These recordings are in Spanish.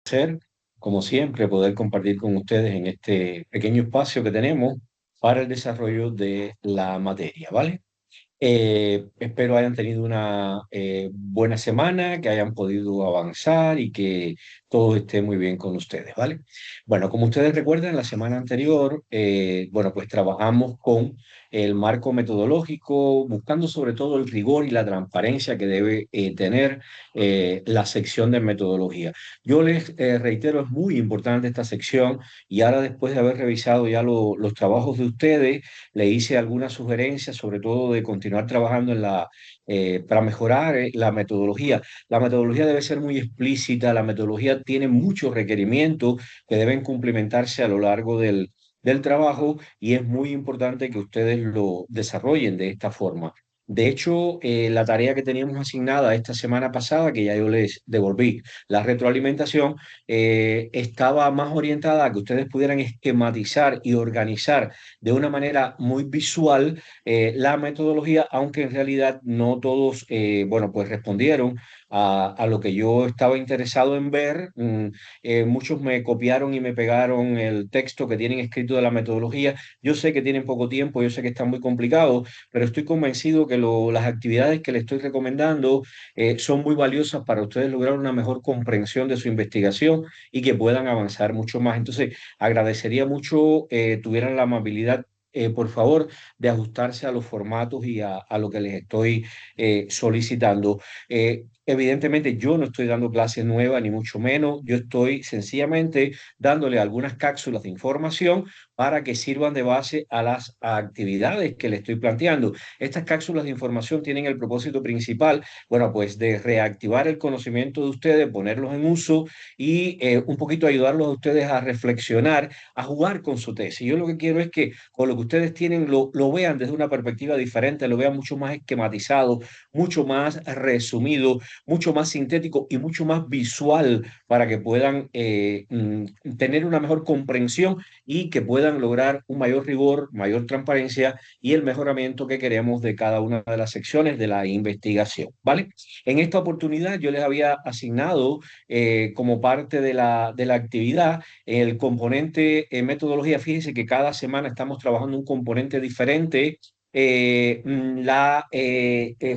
Ser, como siempre, poder compartir con ustedes en este pequeño espacio que tenemos para el desarrollo de la materia, ¿vale? Espero hayan tenido una buena semana, que hayan podido avanzar y que todo esté muy bien con ustedes, ¿vale? Bueno, como ustedes recuerdan, la semana anterior, bueno, pues trabajamos con el marco metodológico, buscando sobre todo el rigor y la transparencia que debe tener la sección de metodología. Yo les reitero, es muy importante esta sección y ahora después de haber revisado ya los trabajos de ustedes, le hice algunas sugerencias, sobre todo de continuar trabajando para mejorar la metodología. La metodología debe ser muy explícita, la metodología tiene muchos requerimientos que deben cumplimentarse a lo largo del trabajo y es muy importante que ustedes lo desarrollen de esta forma. De hecho, la tarea que teníamos asignada esta semana pasada, que ya yo les devolví la retroalimentación, estaba más orientada a que ustedes pudieran esquematizar y organizar de una manera muy visual la metodología, aunque en realidad no todos, bueno, pues respondieron a lo que yo estaba interesado en ver. Muchos me copiaron y me pegaron el texto que tienen escrito de la metodología. Yo sé que tienen poco tiempo, yo sé que está muy complicado, pero estoy convencido que las actividades que les estoy recomendando son muy valiosas para ustedes lograr una mejor comprensión de su investigación y que puedan avanzar mucho más. Entonces, agradecería mucho tuvieran la amabilidad, por favor, de ajustarse a los formatos y a lo que les estoy solicitando. Evidentemente, yo no estoy dando clases nuevas, ni mucho menos. Yo estoy sencillamente dándole algunas cápsulas de información para que sirvan de base a las actividades que le estoy planteando. Estas cápsulas de información tienen el propósito principal, bueno, pues de reactivar el conocimiento de ustedes, ponerlos en uso y un poquito ayudarlos a ustedes a reflexionar, a jugar con su tesis. Yo lo que quiero es que con lo que ustedes tienen lo vean desde una perspectiva diferente, lo vean mucho más esquematizado, mucho más resumido, mucho más sintético y mucho más visual para que puedan tener una mejor comprensión y que puedan lograr un mayor rigor, mayor transparencia y el mejoramiento que queremos de cada una de las secciones de la investigación, ¿vale? En esta oportunidad yo les había asignado como parte de la actividad el componente metodología. Fíjense que cada semana estamos trabajando un componente diferente.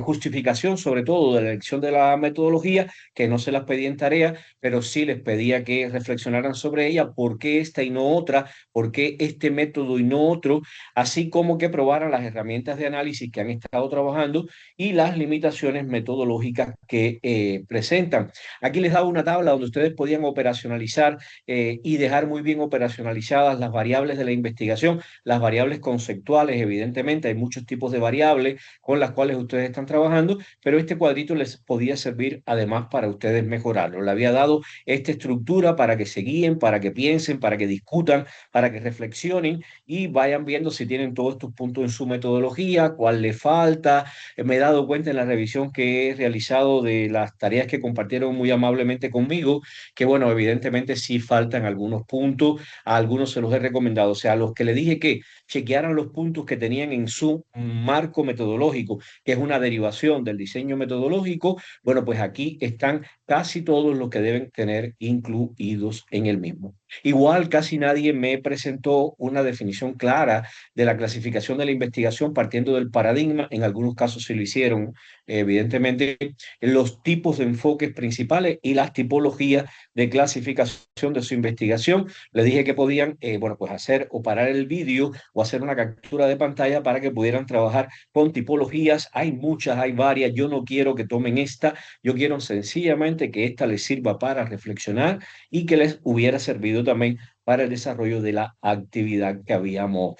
Justificación sobre todo de la elección de la metodología, que no se las pedí en tarea, pero sí les pedía que reflexionaran sobre ella, por qué esta y no otra, por qué este método y no otro, así como que probaran las herramientas de análisis que han estado trabajando y las limitaciones metodológicas que presentan. Aquí les daba una tabla donde ustedes podían operacionalizar y dejar muy bien operacionalizadas las variables de la investigación, las variables conceptuales. Evidentemente hay muchos tipos de variables con las cuales ustedes están trabajando, pero este cuadrito les podía servir además para ustedes mejorarlo. Le había dado esta estructura para que se guíen, para que piensen, para que discutan, para que reflexionen y vayan viendo si tienen todos estos puntos en su metodología, cuál le falta. Me he dado cuenta en la revisión que he realizado de las tareas que compartieron muy amablemente conmigo, que bueno, evidentemente sí faltan algunos puntos, a algunos se los he recomendado, o sea, a los que le dije que chequearan los puntos que tenían en su marco metodológico, que es una derivación del diseño metodológico, bueno, pues aquí están casi todos los que deben tener incluidos en el mismo. Igual casi nadie me presentó una definición clara de la clasificación de la investigación partiendo del paradigma. En algunos casos sí lo hicieron, evidentemente, los tipos de enfoques principales y las tipologías de clasificación de su investigación. Le dije que podían, bueno, pues hacer o parar el vídeo o hacer una captura de pantalla para que pudieran trabajar con tipologías. Hay muchas, hay varias. Yo no quiero que tomen esta, yo quiero sencillamente que esta les sirva para reflexionar y que les hubiera servido también para el desarrollo de la actividad que habíamos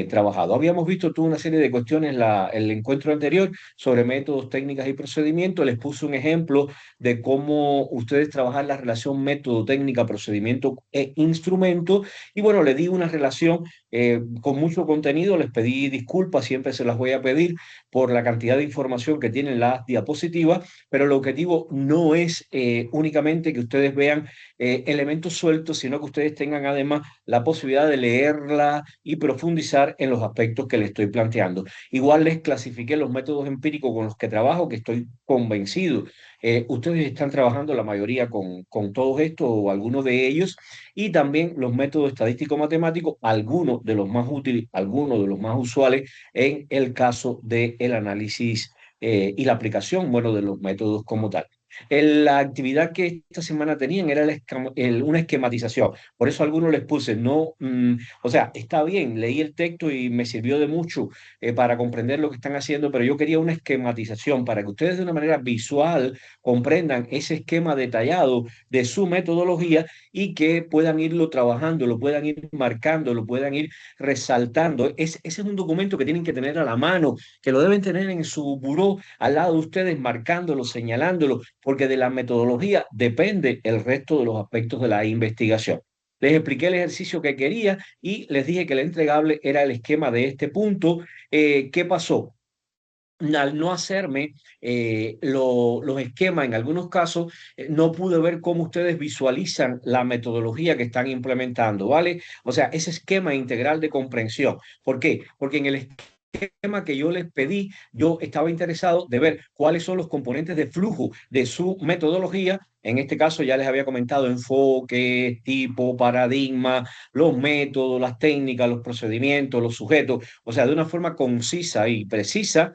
trabajado. Habíamos visto toda una serie de cuestiones el encuentro anterior sobre métodos, técnicas y procedimientos. Les puse un ejemplo de cómo ustedes trabajan la relación método, técnica, procedimiento e instrumento. Y bueno, le di una relación con mucho contenido. Les pedí disculpas, siempre se las voy a pedir por la cantidad de información que tienen las diapositivas, pero el objetivo no es únicamente que ustedes vean elementos sueltos, sino que ustedes tengan además la posibilidad de leerla y profundizar en los aspectos que les estoy planteando. Igual les clasifiqué los métodos empíricos con los que trabajo, que estoy convencido Ustedes están trabajando la mayoría con todos estos o algunos de ellos y también los métodos estadístico-matemáticos, algunos de los más útiles, algunos de los más usuales en el caso del análisis y la aplicación, bueno, de los métodos como tal. La actividad que esta semana tenían era una esquematización. Por eso a algunos les puse, no, o sea, está bien, leí el texto y me sirvió de mucho para comprender lo que están haciendo, pero yo quería una esquematización para que ustedes de una manera visual comprendan ese esquema detallado de su metodología y que puedan irlo trabajando, lo puedan ir marcando, lo puedan ir resaltando. Ese es un documento que tienen que tener a la mano, que lo deben tener en su buró al lado de ustedes, marcándolo, señalándolo, porque de la metodología depende el resto de los aspectos de la investigación. Les expliqué el ejercicio que quería y les dije que el entregable era el esquema de este punto. ¿Qué pasó? Al no hacerme los esquemas en algunos casos, no pude ver cómo ustedes visualizan la metodología que están implementando, ¿vale? O sea, ese esquema integral de comprensión. ¿Por qué? Porque en el esquema que yo les pedí, yo estaba interesado de ver cuáles son los componentes de flujo de su metodología. En este caso ya les había comentado enfoque, tipo, paradigma, los métodos, las técnicas, los procedimientos, los sujetos, o sea, de una forma concisa y precisa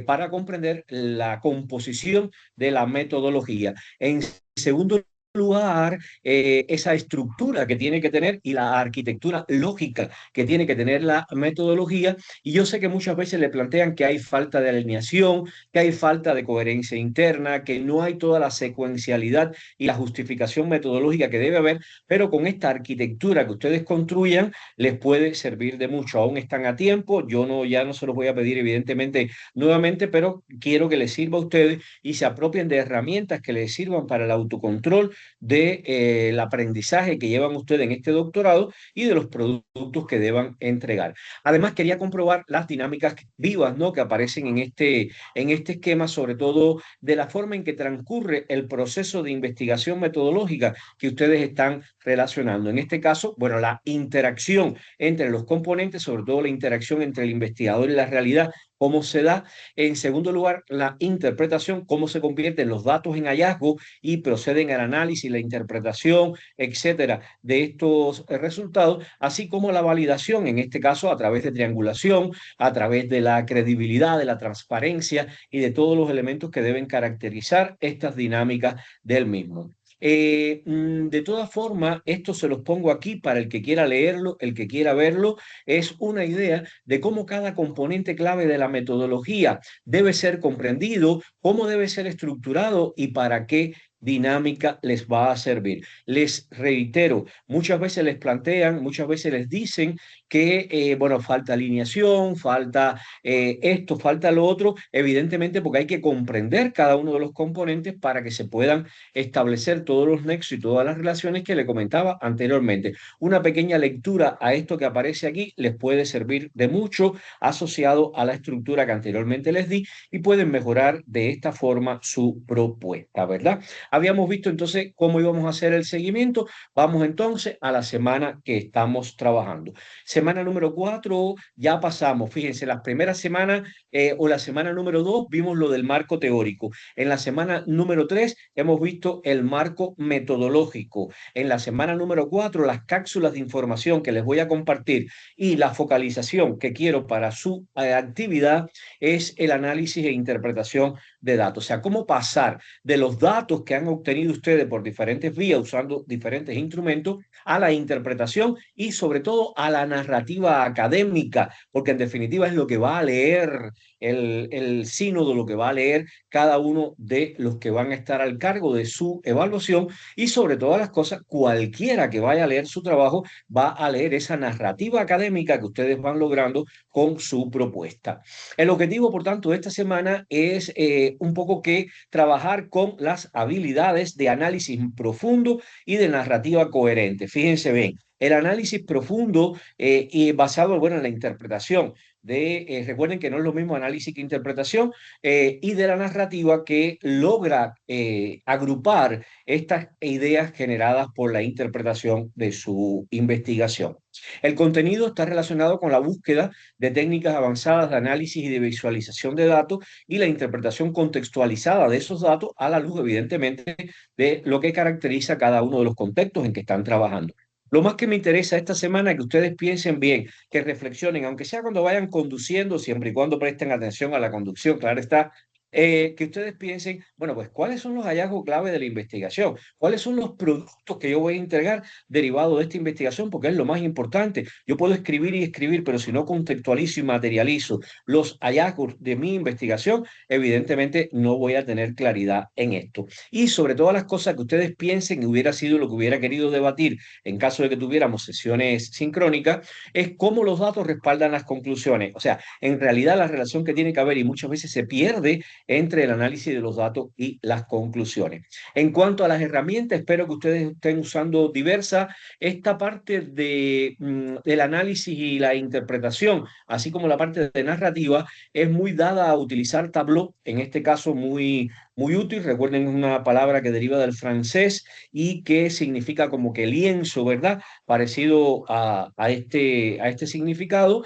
para comprender la composición de la metodología. En segundo lugar, esa estructura que tiene que tener y la arquitectura lógica que tiene que tener la metodología. Y yo sé que muchas veces le plantean que hay falta de alineación, que hay falta de coherencia interna, que no hay toda la secuencialidad y la justificación metodológica que debe haber, pero con esta arquitectura que ustedes construyan les puede servir de mucho. Aún están a tiempo, yo no, ya no se los voy a pedir evidentemente nuevamente, pero quiero que les sirva a ustedes y se apropien de herramientas que les sirvan para el autocontrol de el aprendizaje que llevan ustedes en este doctorado y de los productos que deban entregar. Además, quería comprobar las dinámicas vivas, ¿no?, que aparecen en este esquema, sobre todo de la forma en que transcurre el proceso de investigación metodológica que ustedes están relacionando. En este caso, bueno, la interacción entre los componentes, sobre todo la interacción entre el investigador y la realidad, cómo se da. En segundo lugar, la interpretación, cómo se convierten los datos en hallazgos y proceden al análisis, la interpretación, etcétera, de estos resultados, así como la validación, en este caso a través de triangulación, a través de la credibilidad, de la transparencia y de todos los elementos que deben caracterizar estas dinámicas del mismo. De todas formas, esto se los pongo aquí para el que quiera leerlo, el que quiera verlo, es una idea de cómo cada componente clave de la metodología debe ser comprendido, cómo debe ser estructurado y para qué dinámica les va a servir. Les reitero, muchas veces les plantean, muchas veces les dicen que, bueno, falta alineación, falta esto, falta lo otro, evidentemente porque hay que comprender cada uno de los componentes para que se puedan establecer todos los nexos y todas las relaciones que le comentaba anteriormente. Una pequeña lectura a esto que aparece aquí les puede servir de mucho asociado a la estructura que anteriormente les di y pueden mejorar de esta forma su propuesta, ¿verdad? Habíamos visto entonces cómo íbamos a hacer el seguimiento. Vamos entonces a la semana que estamos trabajando. Semana número 4, ya pasamos. Fíjense, las primeras semanas o la semana número 2 vimos lo del marco teórico. En la semana número 3 hemos visto el marco metodológico. En la semana número 4, las cápsulas de información que les voy a compartir y la focalización que quiero para su actividad es el análisis e interpretación de datos. O sea, cómo pasar de los datos que han obtenido ustedes por diferentes vías usando diferentes instrumentos a la interpretación y sobre todo a la narrativa académica, porque en definitiva es lo que va a leer el sínodo, lo que va a leer cada uno de los que van a estar al cargo de su evaluación y sobre todas las cosas, cualquiera que vaya a leer su trabajo va a leer esa narrativa académica que ustedes van logrando con su propuesta. El objetivo, por tanto, de esta semana es un poco que trabajar con las habilidades de análisis profundo y de narrativa coherente. Fíjense bien, el análisis profundo y basado, bueno, en la interpretación recuerden que no es lo mismo análisis que interpretación, y de la narrativa que logra agrupar estas ideas generadas por la interpretación de su investigación. El contenido está relacionado con la búsqueda de técnicas avanzadas de análisis y de visualización de datos y la interpretación contextualizada de esos datos a la luz, evidentemente, de lo que caracteriza cada uno de los contextos en que están trabajando. Lo más que me interesa esta semana es que ustedes piensen bien, que reflexionen, aunque sea cuando vayan conduciendo, siempre y cuando presten atención a la conducción, claro está, que ustedes piensen, bueno, pues cuáles son los hallazgos clave de la investigación, cuáles son los productos que yo voy a entregar derivados de esta investigación, porque es lo más importante. Yo puedo escribir y escribir, pero si no contextualizo y materializo los hallazgos de mi investigación, evidentemente no voy a tener claridad en esto. Y sobre todas las cosas que ustedes piensen que hubiera sido lo que hubiera querido debatir en caso de que tuviéramos sesiones sincrónicas, es cómo los datos respaldan las conclusiones. O sea, en realidad la relación que tiene que haber y muchas veces se pierde entre el análisis de los datos y las conclusiones. En cuanto a las herramientas, espero que ustedes estén usando diversas. Esta parte del análisis y la interpretación, así como la parte de narrativa, es muy dada a utilizar Tableau, en este caso muy útil. Recuerden, es una palabra que deriva del francés y que significa como que lienzo, ¿verdad? Parecido a este significado,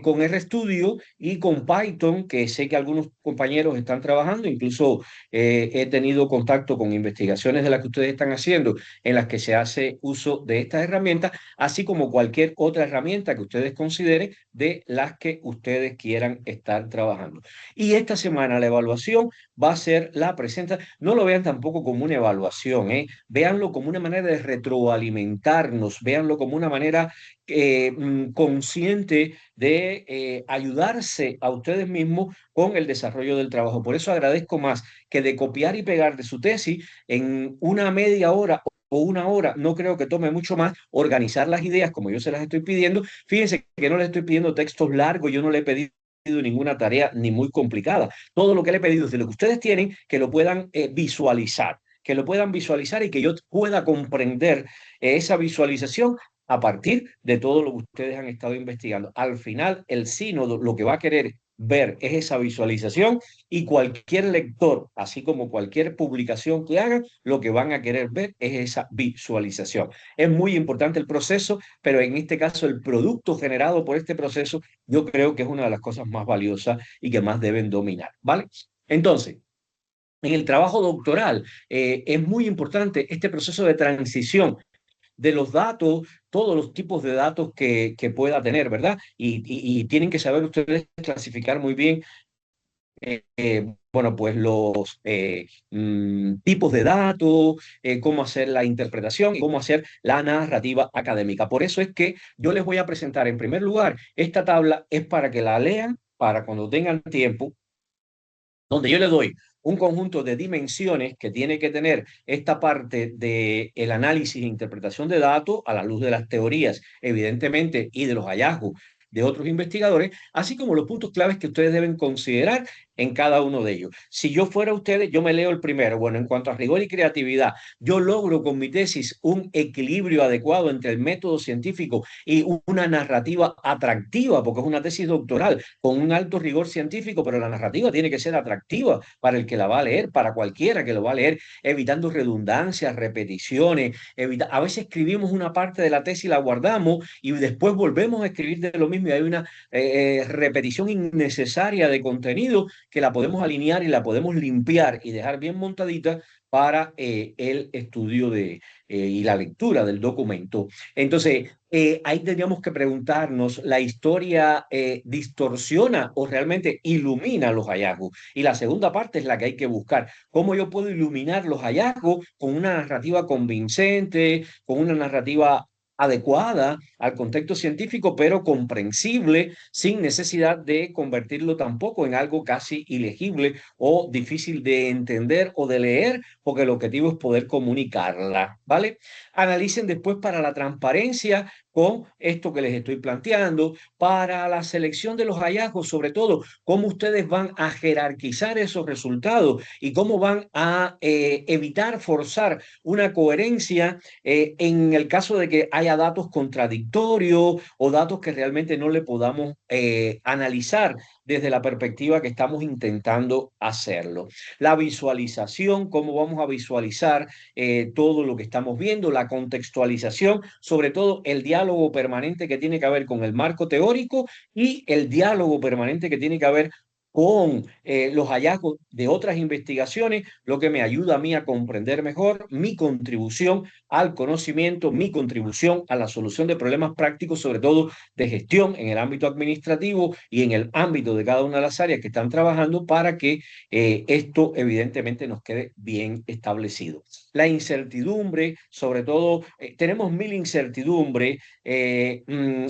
con RStudio y con Python, que sé que algunos compañeros están trabajando, incluso he tenido contacto con investigaciones de las que ustedes están haciendo, en las que se hace uso de estas herramientas, así como cualquier otra herramienta que ustedes consideren de las que ustedes quieran estar trabajando. Y esta semana la evaluación va a ser la presentación. No lo vean tampoco como una evaluación, ¿eh? Véanlo como una manera de retroalimentarnos, véanlo como una manera consciente de ayudarse a ustedes mismos con el desarrollo del trabajo. Por eso agradezco más que de copiar y pegar de su tesis en una media hora o una hora, no creo que tome mucho más organizar las ideas como yo se las estoy pidiendo. Fíjense que no les estoy pidiendo textos largos, yo no le he pedido ninguna tarea ni muy complicada. Todo lo que le he pedido es de lo que ustedes tienen, que lo puedan visualizar, que lo puedan visualizar y que yo pueda comprender esa visualización a partir de todo lo que ustedes han estado investigando. Al final, el sínodo lo que va a querer ver es esa visualización, y cualquier lector, así como cualquier publicación que hagan, lo que van a querer ver es esa visualización. Es muy importante el proceso, pero en este caso el producto generado por este proceso, yo creo que es una de las cosas más valiosas y que más deben dominar, ¿vale? Entonces, en el trabajo doctoral es muy importante este proceso de transición de los datos, todos los tipos de datos que pueda tener, ¿verdad? Y tienen que saber ustedes clasificar muy bien, bueno, pues los tipos de datos, cómo hacer la interpretación y cómo hacer la narrativa académica. Por eso es que yo les voy a presentar en primer lugar esta tabla, es para que la lean, para cuando tengan tiempo, donde yo le doy un conjunto de dimensiones que tiene que tener esta parte del análisis e interpretación de datos a la luz de las teorías, evidentemente, y de los hallazgos de otros investigadores, así como los puntos claves que ustedes deben considerar en cada uno de ellos. Si yo fuera ustedes, yo me leo el primero. Bueno, en cuanto a rigor y creatividad, yo logro con mi tesis un equilibrio adecuado entre el método científico y una narrativa atractiva, porque es una tesis doctoral con un alto rigor científico, pero la narrativa tiene que ser atractiva para el que la va a leer, para cualquiera que lo va a leer, evitando redundancias, repeticiones. A veces escribimos una parte de la tesis y la guardamos y después volvemos a escribir de lo mismo, y hay una repetición innecesaria de contenido que la podemos alinear y la podemos limpiar y dejar bien montadita para el estudio y la lectura del documento. Entonces, ahí tendríamos que preguntarnos, ¿la historia distorsiona o realmente ilumina los hallazgos? Y la segunda parte es la que hay que buscar. ¿Cómo yo puedo iluminar los hallazgos con una narrativa convincente, con una narrativa adecuada al contexto científico, pero comprensible, sin necesidad de convertirlo tampoco en algo casi ilegible o difícil de entender o de leer, porque el objetivo es poder comunicarla, ¿vale? Analicen después para la transparencia, con esto que les estoy planteando, para la selección de los hallazgos, sobre todo, cómo ustedes van a jerarquizar esos resultados y cómo van a evitar forzar una coherencia en el caso de que haya datos contradictorios o datos que realmente no le podamos analizar desde la perspectiva que estamos intentando hacerlo. La visualización, cómo vamos a visualizar todo lo que estamos viendo, la contextualización, sobre todo el diálogo permanente que tiene que haber con el marco teórico y el diálogo permanente que tiene que haber con los hallazgos de otras investigaciones, lo que me ayuda a mí a comprender mejor mi contribución al conocimiento, mi contribución a la solución de problemas prácticos, sobre todo de gestión en el ámbito administrativo y en el ámbito de cada una de las áreas que están trabajando para que esto evidentemente nos quede bien establecido. La incertidumbre, sobre todo, tenemos mil incertidumbres,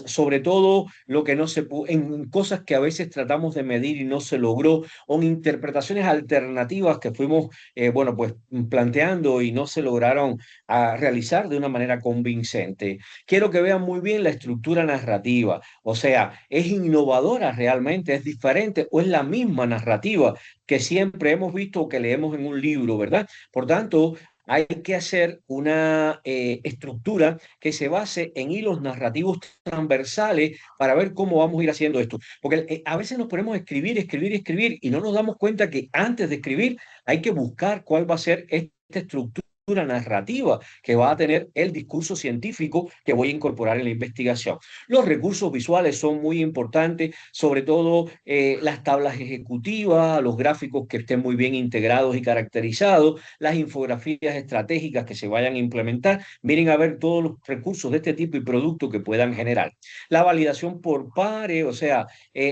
sobre todo lo que no se en cosas que a veces tratamos de medir y no se logró, o en interpretaciones alternativas que fuimos, bueno, pues planteando y no se lograron realizar de una manera convincente. Quiero que vean muy bien la estructura narrativa, o sea, ¿es innovadora realmente? ¿Es diferente o es la misma narrativa que siempre hemos visto o que leemos en un libro, ¿verdad? Por tanto, hay que hacer una estructura que se base en hilos narrativos transversales para ver cómo vamos a ir haciendo esto. Porque a veces nos ponemos a escribir, escribir, escribir y no nos damos cuenta que antes de escribir hay que buscar cuál va a ser esta estructura narrativa que va a tener el discurso científico que voy a incorporar en la investigación. Los recursos visuales son muy importantes, sobre todo las tablas ejecutivas, los gráficos que estén muy bien integrados y caracterizados, las infografías estratégicas que se vayan a implementar. Miren a ver todos los recursos de este tipo y productos que puedan generar. La validación por pares, o sea,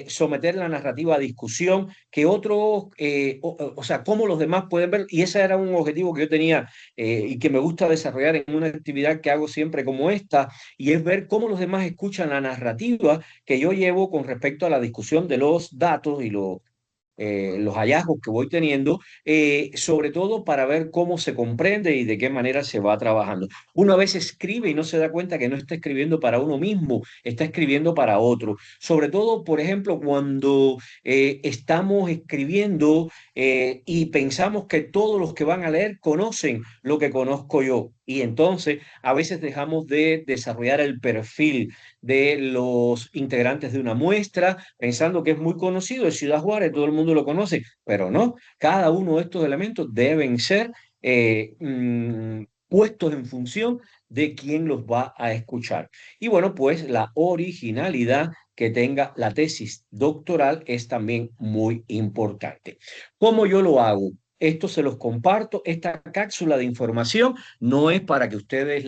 someter la narrativa a discusión, que otros, o sea, cómo los demás pueden ver, y ese era un objetivo que yo tenía y que me gusta desarrollar en una actividad que hago siempre como esta, y es ver cómo los demás escuchan la narrativa que yo llevo con respecto a la discusión de los datos y los hallazgos que voy teniendo, sobre todo para ver cómo se comprende y de qué manera se va trabajando. Uno a veces escribe y no se da cuenta que no está escribiendo para uno mismo, está escribiendo para otro. Sobre todo, por ejemplo, cuando estamos escribiendo y pensamos que todos los que van a leer conocen lo que conozco yo. Y entonces a veces dejamos de desarrollar el perfil de los integrantes de una muestra, pensando que es muy conocido, es Ciudad Juárez, todo el mundo lo conoce, pero no, cada uno de estos elementos deben ser puestos en función de quién los va a escuchar. Y bueno, pues la originalidad que tenga la tesis doctoral es también muy importante. ¿Cómo yo lo hago? Esto se los comparto. Esta cápsula de información no es para que ustedes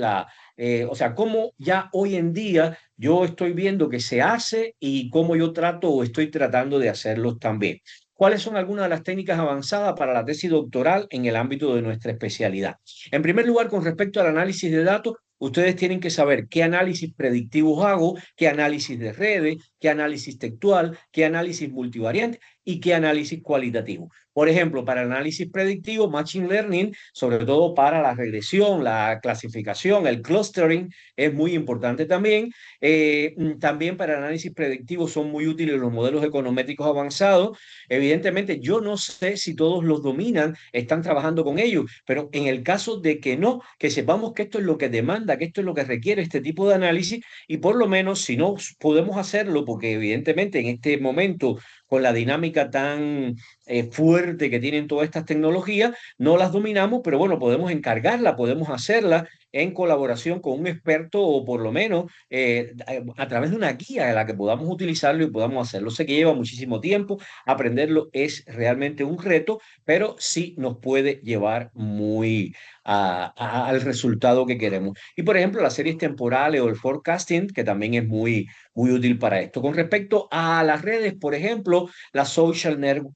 o sea, cómo ya hoy en día yo estoy viendo que se hace y cómo yo trato o estoy tratando de hacerlos también. ¿Cuáles son algunas de las técnicas avanzadas para la tesis doctoral en el ámbito de nuestra especialidad? En primer lugar, con respecto al análisis de datos, ustedes tienen que saber qué análisis predictivos hago, qué análisis de redes, qué análisis textual, qué análisis multivariante y qué análisis cualitativo. Por ejemplo, para el análisis predictivo, Machine Learning, sobre todo para la regresión, la clasificación, el clustering, es muy importante también. También para el análisis predictivo son muy útiles los modelos econométricos avanzados. Evidentemente, yo no sé si todos los dominan, están trabajando con ellos, pero en el caso de que no, que sepamos que esto es lo que demanda, que esto es lo que requiere este tipo de análisis y por lo menos si no podemos hacerlo, porque evidentemente en este momento con la dinámica tan fuerte que tienen todas estas tecnologías, no las dominamos, pero bueno, podemos encargarla, podemos hacerla en colaboración con un experto o por lo menos a través de una guía en la que podamos utilizarlo y podamos hacerlo. Sé que lleva muchísimo tiempo, aprenderlo es realmente un reto, pero sí nos puede llevar muy al resultado que queremos. Y por ejemplo, las series temporales o el forecasting, que también es muy útil para esto. Con respecto a las redes, por ejemplo, la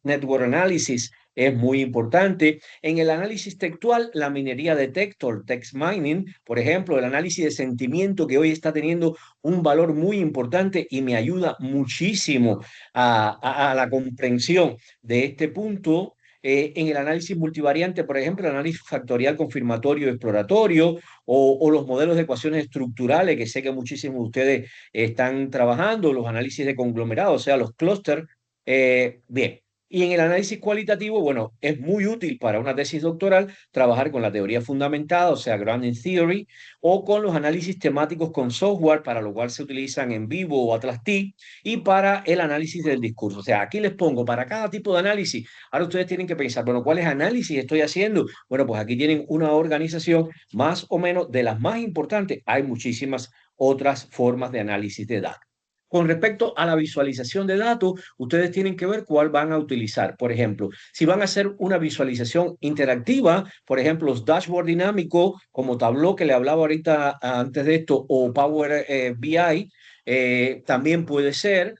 network analysis es muy importante. En el análisis textual, la minería de texto, el text mining, por ejemplo, el análisis de sentimiento que hoy está teniendo un valor muy importante y me ayuda muchísimo a la comprensión de este punto. en el análisis multivariante, por ejemplo, el análisis factorial confirmatorio exploratorio o los modelos de ecuaciones estructurales, que sé que muchísimos de ustedes están trabajando, los análisis de conglomerados, o sea, los clústeres. Bien. Y en el análisis cualitativo, bueno, es muy útil para una tesis doctoral trabajar con la teoría fundamentada, o sea, grounding theory, o con los análisis temáticos con software, para lo cual se utilizan en vivo o Atlas T, y para el análisis del discurso. O sea, aquí les pongo para cada tipo de análisis. Ahora ustedes tienen que pensar, bueno, ¿cuáles análisis estoy haciendo? Bueno, pues aquí tienen una organización más o menos de las más importantes. Hay muchísimas otras formas de análisis de datos. Con respecto a la visualización de datos, ustedes tienen que ver cuál van a utilizar. Por ejemplo, si van a hacer una visualización interactiva, por ejemplo, los dashboard dinámicos, como Tableau, que le hablaba ahorita antes de esto, o Power BI, también puede ser.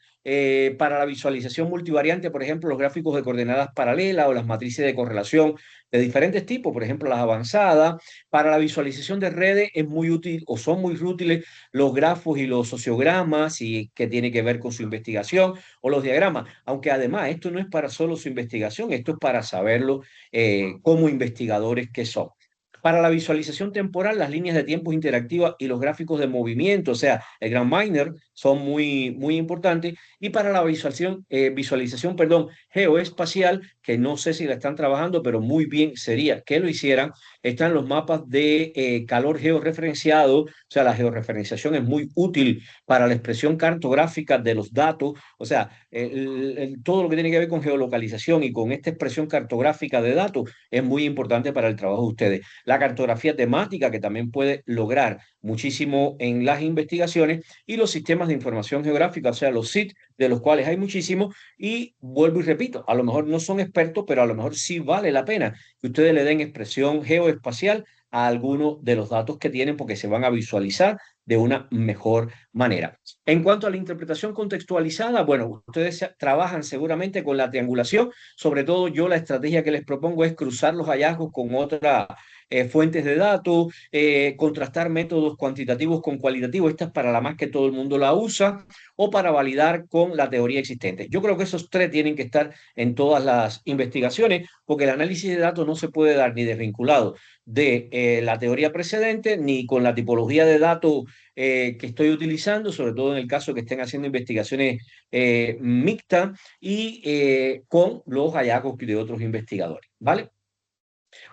Para la visualización multivariante, por ejemplo, los gráficos de coordenadas paralelas o las matrices de correlación de diferentes tipos, por ejemplo, las avanzadas. Para la visualización de redes es muy útil o son muy útiles los grafos y los sociogramas y que tiene que ver con su investigación o los diagramas, aunque además esto no es para solo su investigación, esto es para saberlo como investigadores que son. Para la visualización temporal, las líneas de tiempo interactivas y los gráficos de movimiento, o sea, el Grand Miner, son muy importantes. Y para la visualización, perdón, geoespacial, que no sé si la están trabajando, pero muy bien sería que lo hicieran, están los mapas de calor georreferenciado. O sea, la georreferenciación es muy útil para la expresión cartográfica de los datos. O sea, todo lo que tiene que ver con geolocalización y con esta expresión cartográfica de datos es muy importante para el trabajo de ustedes. La cartografía temática, que también puede lograr muchísimo en las investigaciones, y los sistemas de información geográfica, o sea, los SIT, de los cuales hay muchísimos. Y vuelvo y repito, a lo mejor no son expertos, pero a lo mejor sí vale la pena que ustedes le den expresión geoespacial a algunos de los datos que tienen, porque se van a visualizar de una mejor manera. En cuanto a la interpretación contextualizada, bueno, ustedes trabajan seguramente con la triangulación. Sobre todo yo, la estrategia que les propongo es cruzar los hallazgos con otras fuentes de datos, contrastar métodos cuantitativos con cualitativos. Esta es para la más que todo el mundo la usa, o para validar con la teoría existente. Yo creo que esos tres tienen que estar en todas las investigaciones, porque el análisis de datos no se puede dar ni desvinculado de la teoría precedente, ni con la tipología de datos que estoy utilizando, sobre todo en el caso que estén haciendo investigaciones mixtas, y con los hallazgos de otros investigadores, ¿vale?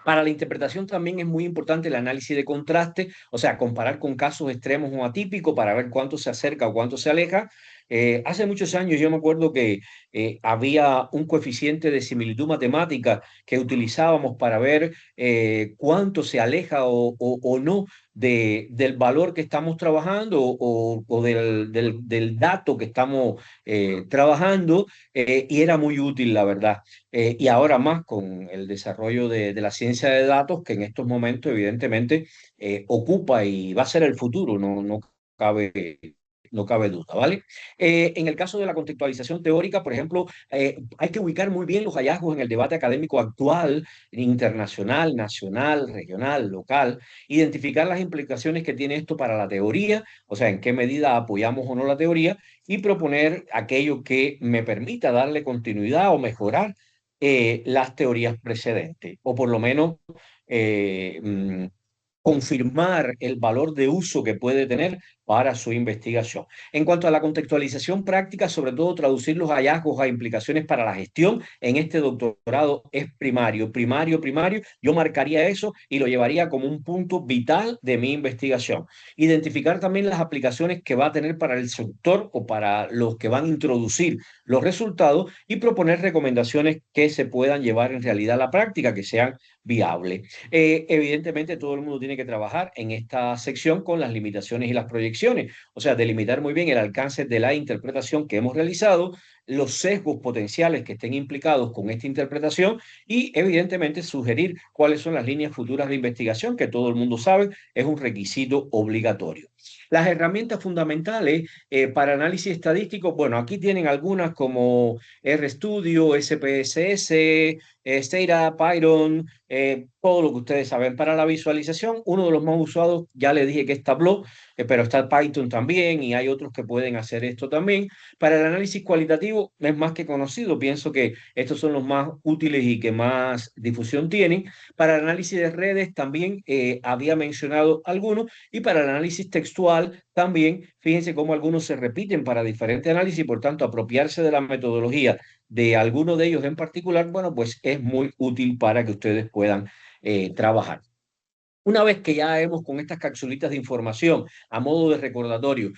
Para la interpretación también es muy importante el análisis de contraste, o sea, comparar con casos extremos o atípicos para ver cuánto se acerca o cuánto se aleja. Hace muchos años yo me acuerdo que había un coeficiente de similitud matemática que utilizábamos para ver cuánto se aleja o no del valor que estamos trabajando o del dato que estamos trabajando, y era muy útil, la verdad. Y ahora más con el desarrollo de la ciencia de datos, que en estos momentos evidentemente ocupa y va a ser el futuro, cabe, no cabe duda, ¿vale? En el caso de la contextualización teórica, por ejemplo, hay que ubicar muy bien los hallazgos en el debate académico actual, internacional, nacional, regional, local, identificar las implicaciones que tiene esto para la teoría, o sea, en qué medida apoyamos o no la teoría, y proponer aquello que me permita darle continuidad o mejorar las teorías precedentes, o por lo menos eh, mm, confirmar el valor de uso que puede tener para su investigación. En cuanto a la contextualización práctica, sobre todo traducir los hallazgos a implicaciones para la gestión en este doctorado es primario. Yo marcaría eso y lo llevaría como un punto vital de mi investigación. Identificar también las aplicaciones que va a tener para el sector o para los que van a introducir los resultados, y proponer recomendaciones que se puedan llevar en realidad a la práctica, que sean viables. Evidentemente, todo el mundo tiene que trabajar en esta sección con las limitaciones y las proyecciones, o sea, delimitar muy bien el alcance de la interpretación que hemos realizado, los sesgos potenciales que estén implicados con esta interpretación, y evidentemente sugerir cuáles son las líneas futuras de investigación, que todo el mundo sabe es un requisito obligatorio. Las herramientas fundamentales para análisis estadístico, bueno, aquí tienen algunas como RStudio, SPSS, Stata, Python, todo lo que ustedes saben. Para la visualización, uno de los más usados, ya le dije que es Tableau, pero está Python también, y hay otros que pueden hacer esto también. Para el análisis cualitativo, cuantitativo es más que conocido. Pienso que estos son los más útiles y que más difusión tienen. Para el análisis de redes también había mencionado algunos y para el análisis textual también, fíjense cómo algunos se repiten para diferentes análisis y por tanto apropiarse de la metodología de alguno de ellos en particular, bueno, pues es muy útil para que ustedes puedan trabajar. Una vez que ya hemos con estas capsulitas de información a modo de recordatorio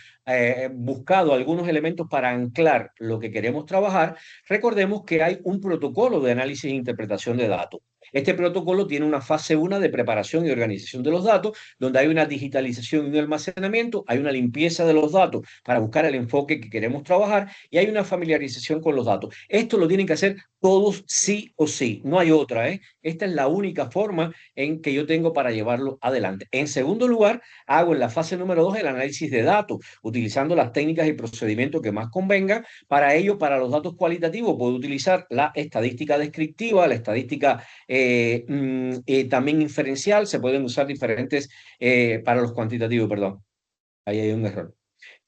buscado algunos elementos para anclar lo que queremos trabajar, recordemos que hay un protocolo de análisis e interpretación de datos. Este protocolo tiene una fase 1 de preparación y organización de los datos, donde hay una digitalización y un almacenamiento, hay una limpieza de los datos para buscar el enfoque que queremos trabajar y hay una familiarización con los datos. Esto lo tienen que hacer todos sí o sí, no hay otra, ¿eh? Esta es la única forma en que yo tengo para llevarlo adelante. En segundo lugar, hago en la fase número 2 el análisis de datos, utilizando las técnicas y procedimientos que más convengan. Para ello, para los datos cualitativos, puedo utilizar la estadística descriptiva, la estadística también inferencial, se pueden usar diferentes para los cuantitativos, perdón, ahí hay un error.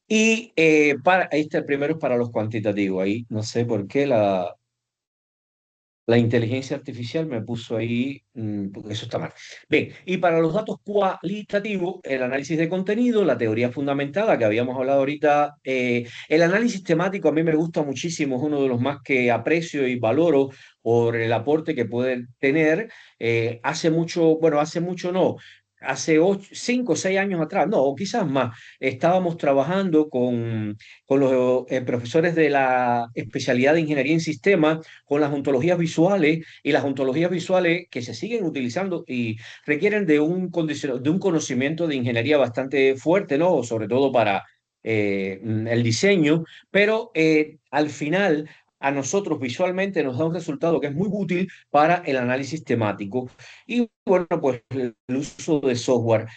Y ahí está, el primero es para los cuantitativos, ahí no sé por qué la inteligencia artificial me puso ahí, porque eso está mal. Bien, y para los datos cualitativos, el análisis de contenido, la teoría fundamentada que habíamos hablado ahorita, el análisis temático a mí me gusta muchísimo, es uno de los más que aprecio y valoro por el aporte que puede tener. Hace mucho, bueno, hace mucho no. Hace 5 o 6 años atrás, no, o quizás más, estábamos trabajando con los profesores de la especialidad de Ingeniería en Sistemas con las ontologías visuales y las ontologías visuales que se siguen utilizando y requieren de un conocimiento de ingeniería bastante fuerte, ¿no? Sobre todo para el diseño, pero al final a nosotros visualmente nos da un resultado que es muy útil para el análisis temático. Y bueno, pues el uso de software.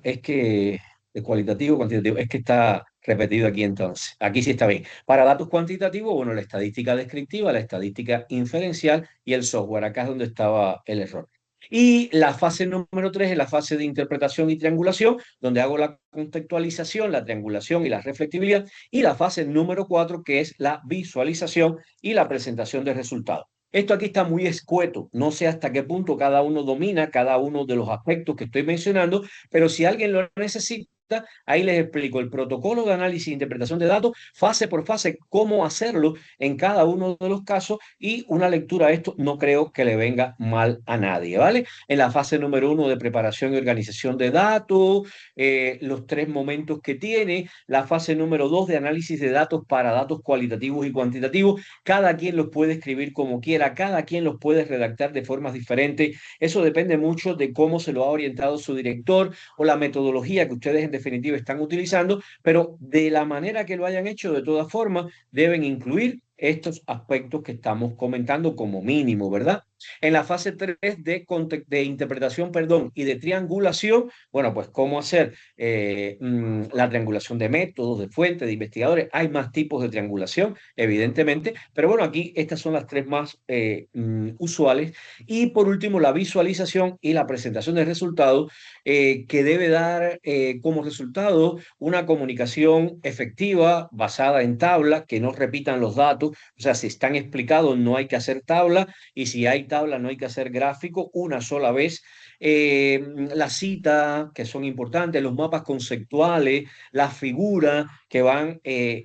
Es que de cualitativo, cuantitativo, es que está repetido aquí entonces. Aquí sí está bien. Para datos cuantitativos, bueno, la estadística descriptiva, la estadística inferencial y el software. Acá es donde estaba el error. Y la fase número 3 es la fase de interpretación y triangulación, donde hago la contextualización, la triangulación y la reflectibilidad. Y la fase número 4 que es la visualización y la presentación de resultados. Esto aquí está muy escueto, no sé hasta qué punto cada uno domina cada uno de los aspectos que estoy mencionando, pero si alguien lo necesita, ahí les explico el protocolo de análisis e interpretación de datos, fase por fase, cómo hacerlo en cada uno de los casos y una lectura a esto no creo que le venga mal a nadie, ¿vale? En la fase número 1 de preparación y organización de datos, los 3 momentos que tiene, la fase número 2 de análisis de datos para datos cualitativos y cuantitativos, cada quien los puede escribir como quiera, cada quien los puede redactar de formas diferentes, eso depende mucho de cómo se lo ha orientado su director o la metodología que ustedes en definitiva están utilizando, pero de la manera que lo hayan hecho, de todas formas, deben incluir estos aspectos que estamos comentando como mínimo, ¿verdad? En la fase 3 de interpretación, perdón, y de triangulación, bueno, pues cómo hacer la triangulación de métodos, de fuentes, de investigadores. Hay más tipos de triangulación, evidentemente, pero bueno, aquí estas son las 3 más usuales. Y por último, la visualización y la presentación de resultados, que debe dar como resultado una comunicación efectiva basada en tablas, que no repitan los datos, o sea, si están explicados no hay que hacer tabla y si hay tabla no hay que hacer gráfico una sola vez. Las citas que son importantes, los mapas conceptuales, las figuras que van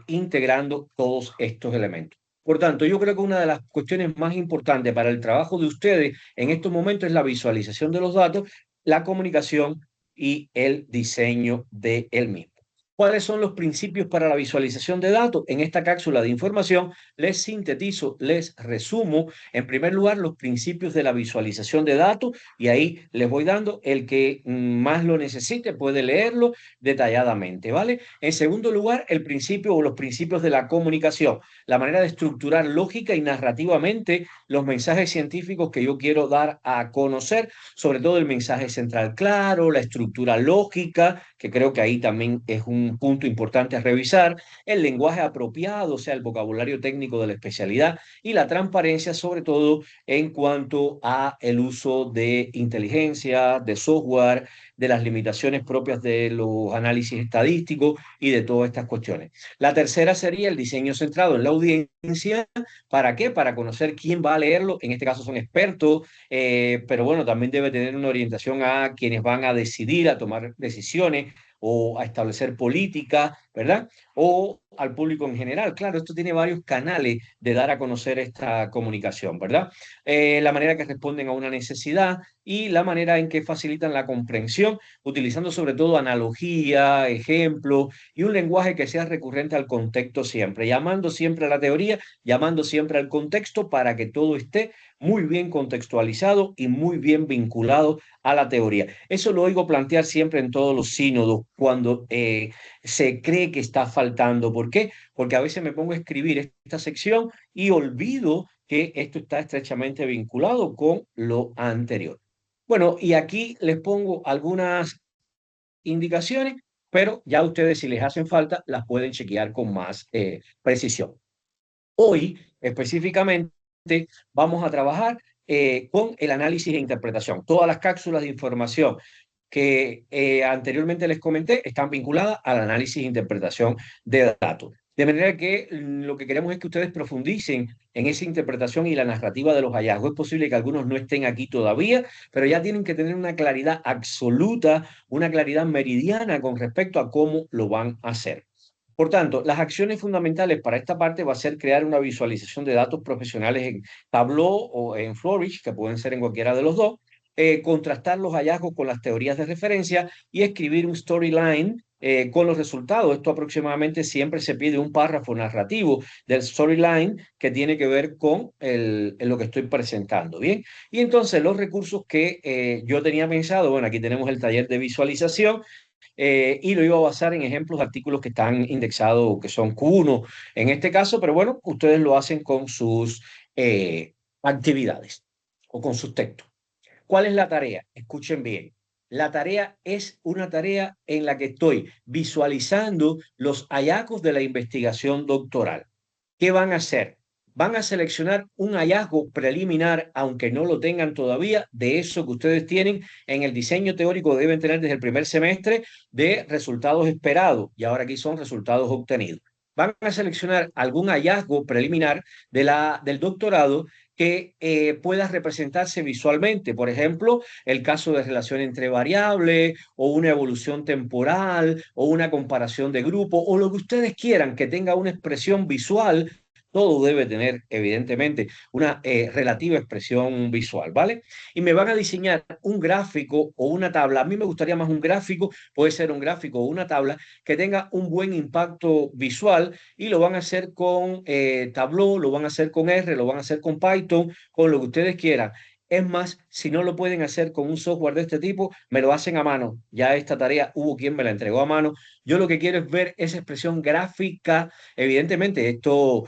integrando todos estos elementos. Por tanto, yo creo que una de las cuestiones más importantes para el trabajo de ustedes en estos momentos es la visualización de los datos, la comunicación y el diseño de él mismo. ¿Cuáles son los principios para la visualización de datos? En esta cápsula de información les sintetizo, les resumo, en primer lugar, los principios de la visualización de datos y ahí les voy dando el que más lo necesite, puede leerlo detalladamente, ¿vale? En segundo lugar, el principio o los principios de la comunicación, la manera de estructurar lógica y narrativamente los mensajes científicos que yo quiero dar a conocer, sobre todo el mensaje central claro, la estructura lógica, que creo que ahí también es un punto importante a revisar, el lenguaje apropiado, o sea, el vocabulario técnico de la especialidad y la transparencia, sobre todo en cuanto a el uso de inteligencia, de software, de las limitaciones propias de los análisis estadísticos y de todas estas cuestiones. La tercera sería el diseño centrado en la audiencia. ¿Para qué? Para conocer quién va a leerlo. En este caso son expertos, pero bueno, también debe tener una orientación a quienes van a decidir, a tomar decisiones o a establecer políticas, ¿verdad? O al público en general. Claro, esto tiene varios canales de dar a conocer esta comunicación, ¿verdad? La manera que responden a una necesidad y la manera en que facilitan la comprensión, utilizando sobre todo analogía, ejemplos y un lenguaje que sea recurrente al contexto siempre, llamando siempre a la teoría, llamando siempre al contexto para que todo esté muy bien contextualizado y muy bien vinculado a la teoría. Eso lo oigo plantear siempre en todos los sínodos cuando se cree que está faltando. ¿Por qué? Porque a veces me pongo a escribir esta sección y olvido que esto está estrechamente vinculado con lo anterior. Bueno, y aquí les pongo algunas indicaciones, pero ya ustedes si les hacen falta las pueden chequear con más precisión. Hoy específicamente vamos a trabajar con el análisis e interpretación. Todas las cápsulas de información que anteriormente les comenté están vinculadas al análisis e interpretación de datos. De manera que lo que queremos es que ustedes profundicen en esa interpretación y la narrativa de los hallazgos. Es posible que algunos no estén aquí todavía, pero ya tienen que tener una claridad absoluta, una claridad meridiana con respecto a cómo lo van a hacer. Por tanto, las acciones fundamentales para esta parte va a ser crear una visualización de datos profesionales en Tableau o en Flourish, que pueden ser en cualquiera de los dos, contrastar los hallazgos con las teorías de referencia y escribir un storyline con los resultados. Esto aproximadamente siempre se pide un párrafo narrativo del storyline que tiene que ver con lo que estoy presentando. Bien, y entonces los recursos que yo tenía pensado, bueno, aquí tenemos el taller de visualización y lo iba a basar en ejemplos de artículos que están indexados, que son Q1 en este caso, pero bueno, ustedes lo hacen con sus actividades o con sus textos. ¿Cuál es la tarea? Escuchen bien. La tarea es una tarea en la que estoy visualizando los hallazgos de la investigación doctoral. ¿Qué van a hacer? Van a seleccionar un hallazgo preliminar, aunque no lo tengan todavía, de eso que ustedes tienen en el diseño teórico, deben tener desde el primer semestre de resultados esperados, y ahora aquí son resultados obtenidos. Van a seleccionar algún hallazgo preliminar del doctorado que pueda representarse visualmente. Por ejemplo, el caso de relación entre variables o una evolución temporal o una comparación de grupo o lo que ustedes quieran que tenga una expresión visual. Todo debe tener, evidentemente, una relativa expresión visual, ¿vale? Y me van a diseñar un gráfico o una tabla. A mí me gustaría más un gráfico, puede ser un gráfico o una tabla que tenga un buen impacto visual y lo van a hacer con Tableau, lo van a hacer con R, lo van a hacer con Python, con lo que ustedes quieran. Es más, si no lo pueden hacer con un software de este tipo, me lo hacen a mano. Ya esta tarea hubo quien me la entregó a mano. Yo lo que quiero es ver esa expresión gráfica. Evidentemente, esto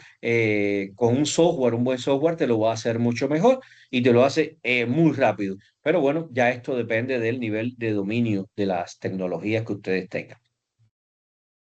con un software, un buen software, te lo va a hacer mucho mejor y te lo hace muy rápido. Pero bueno, ya esto depende del nivel de dominio de las tecnologías que ustedes tengan.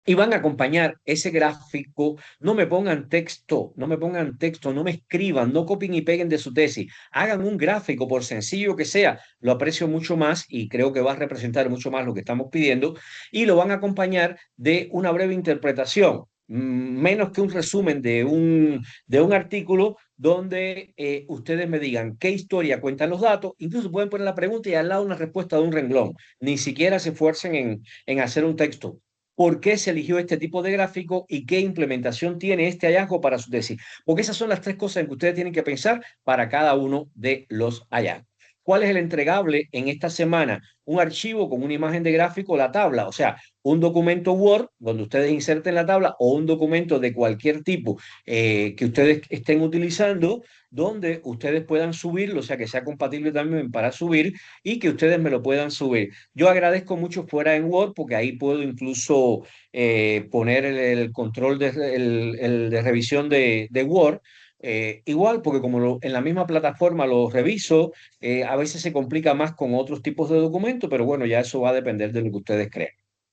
Y van a acompañar ese gráfico, no me pongan texto, no me pongan texto, no me escriban, no copien y peguen de su tesis, hagan un gráfico, por sencillo que sea, lo aprecio mucho más y creo que va a representar mucho más lo que estamos pidiendo, y lo van a acompañar de una breve interpretación, menos que un resumen de un artículo donde ustedes me digan qué historia cuentan los datos, incluso pueden poner la pregunta y al lado una respuesta de un renglón, ni siquiera se esfuercen en hacer un texto. ¿Por qué se eligió este tipo de gráfico y qué implementación tiene este hallazgo para su tesis? Porque esas son las tres cosas en que ustedes tienen que pensar para cada uno de los hallazgos. ¿Cuál es el entregable en esta semana? Un archivo con una imagen de gráfico, la tabla, o sea, un documento Word donde ustedes inserten la tabla o un documento de cualquier tipo que ustedes estén utilizando, donde ustedes puedan subirlo, o sea, que sea compatible también para subir y que ustedes me lo puedan subir. Yo agradezco mucho fuera en Word porque ahí puedo incluso poner el control el de revisión de Word. Igual, porque como en la misma plataforma lo reviso, a veces se complica más con otros tipos de documentos, pero bueno, ya eso va a depender de lo que ustedes crean.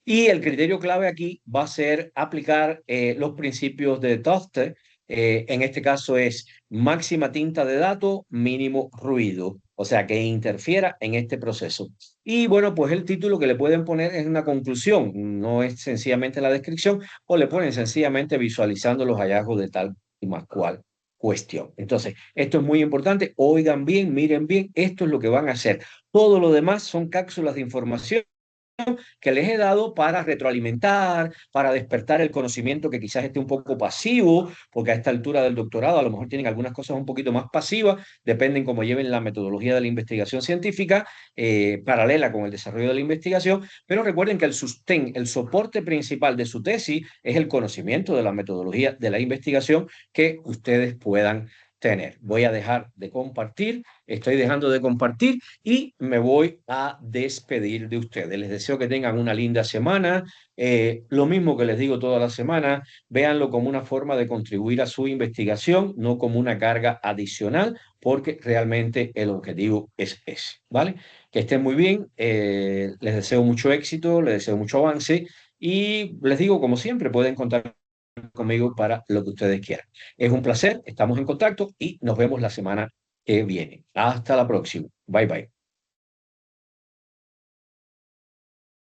Y el criterio clave aquí va a ser aplicar los principios de Toste. En este caso es máxima tinta de datos, mínimo ruido, o sea, que interfiera en este proceso. Y bueno, pues el título que le pueden poner es una conclusión, no es sencillamente la descripción, o le ponen sencillamente visualizando los hallazgos de tal y más cual cuestión. Entonces, esto es muy importante, oigan bien, miren bien, esto es lo que van a hacer. Todo lo demás son cápsulas de información que les he dado para retroalimentar, para despertar el conocimiento que quizás esté un poco pasivo, porque a esta altura del doctorado a lo mejor tienen algunas cosas un poquito más pasivas, dependen cómo lleven la metodología de la investigación científica, paralela con el desarrollo de la investigación, pero recuerden que el sostén, el soporte principal de su tesis es el conocimiento de la metodología de la investigación que ustedes puedan tener. Voy a dejar de compartir, estoy dejando de compartir y me voy a despedir de ustedes. Les deseo que tengan una linda semana. Lo mismo que les digo toda la semana, véanlo como una forma de contribuir a su investigación, no como una carga adicional, porque realmente el objetivo es ese, ¿vale? Que estén muy bien, les deseo mucho éxito, les deseo mucho avance y les digo, como siempre, pueden contar conmigo para lo que ustedes quieran. Es un placer, estamos en contacto y nos vemos la semana que viene. Hasta la próxima. Bye bye.